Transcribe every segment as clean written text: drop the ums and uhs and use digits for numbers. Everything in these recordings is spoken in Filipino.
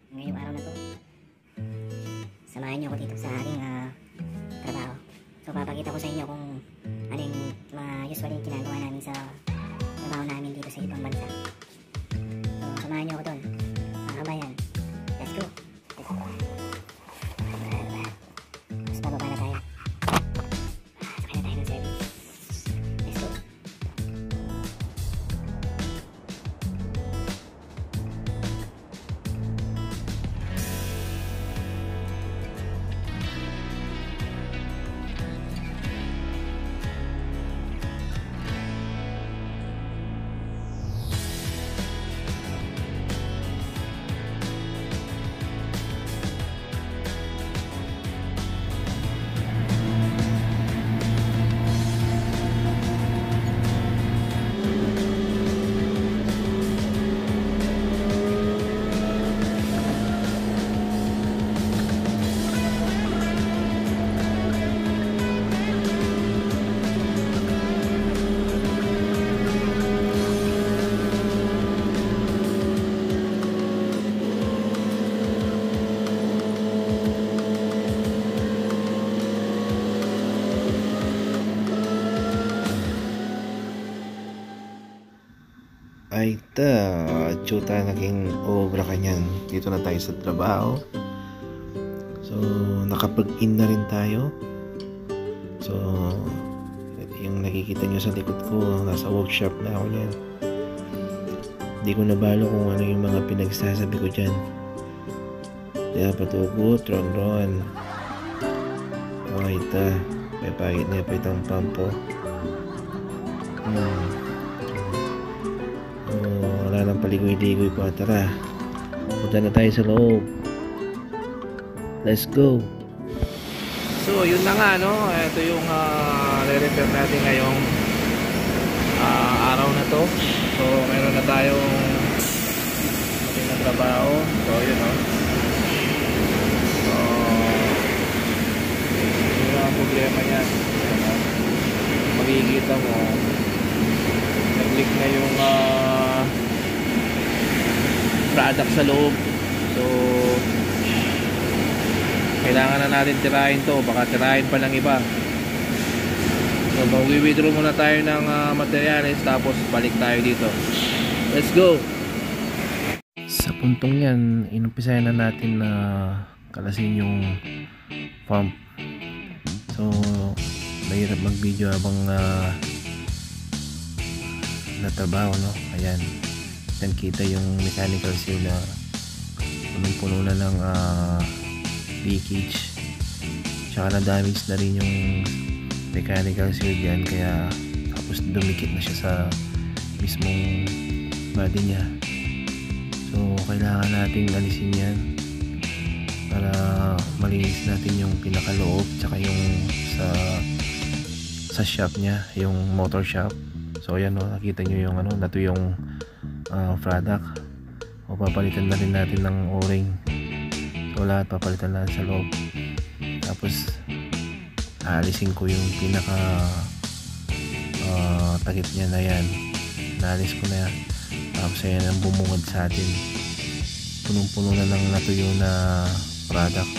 ngayong araw na to. Samahan niyo ako dito sa aking trabaho. So papakita ko sa inyo kung ano yung mga usually ginagawa namin sa trabaho namin dito sa ibang bansa. So samahan niyo ako doon, mga kabayan. Let's go. Mas bababa na tayo. Sakay na tayo ng service. Let's go. Ay chuta naging obra kanyan. Dito na tayo sa trabaho. So nakapag-in na rin tayo. So yung nakikita nyo sa likod ko, nasa workshop na ako yan. Hindi ko nabalo kung ano yung mga pinagsasabi ko dyan. Kaya patugot, ron-ron. Ay may pagit na itong pampo. Wala nang paligoy-ligoy pa. Tara, punta na tayo sa loob. Let's go. So yun na nga, no? Ito yung re-repair natin ngayong araw na to. So meron na tayong matinang trabaho. So yun, no? So yun ang problema niyan. Makikita mo nag-leak na yung product sa loob. So kailangan na natin tirahin to, baka tirahin pa ng iba. So mag-withdraw muna tayo ng materials, tapos balik tayo dito. Let's go. Sa puntong yan, inumpisahan na natin na kalasin yung pump. So mahirap mag video habang natrabaho, no? Ayan, yan kita yung mechanical seal na punong-puno na ng leakage, tsaka na damage na rin yung mechanical seal dyan, kaya tapos dumikit na siya sa mismong body niya. So kailangan nating alisin yan para malinis natin yung pinakaloob, tsaka yung sa shop niya, yung motor shop. So ayan, no, nakita nyo yung nato yung product. O papalitan na rin natin ng o-ring. So lahat papalitan natin sa loob. Tapos aalisin ko yung pinaka takip niya na yan. Naalis ko na yan. Tapos ayan ang bumungad sa atin. Punong-puno na ng natuyo na product.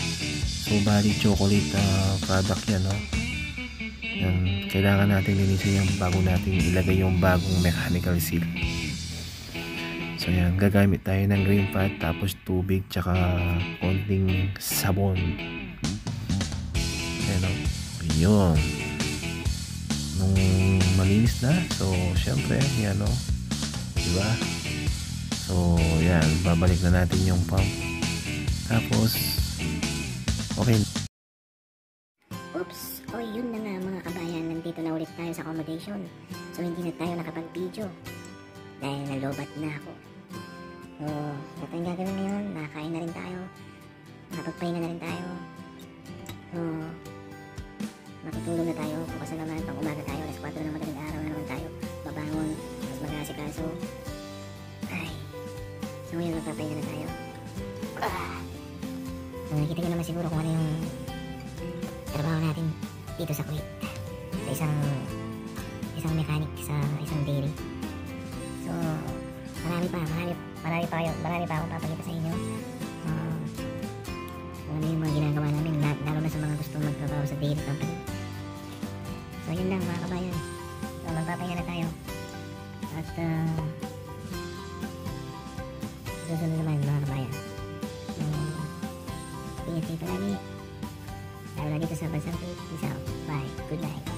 So bali chocolate product yan, no? Yan, kailangan natin linisin yung bago natin ilagay yung bagong mechanical seal. So yan, gagamit tayo ng green pad, tapos tubig, tsaka konting sabon. Ayan, o. Yun. Nung malinis na, so syempre yan, o. Diba? So yan, babalik na natin yung pump. Tapos okay. Oops! O yun na nga mga kabayan, nandito na ulit tayo sa accommodation. So hindi na tayo nakapag-video dahil nalobat na ako. So ito yung gagawin ngayon, nakakain na rin tayo, nakapagpahinga na rin tayo. So matutulog na tayo, bukas na naman pang umaga tayo, alas 4 na madaling araw na naman tayo babangon, mas mag-aasikaso. Ay, so ngayon magpapahinga na tayo. So nakikita nyo naman siguro kung ano yung trabaho natin dito sa Kuwait, sa isang mechanic sa isang dairy. So marami pa akong papakita sa inyo. Lalo na dito sa bansang to. Peace out. Bye. Good night.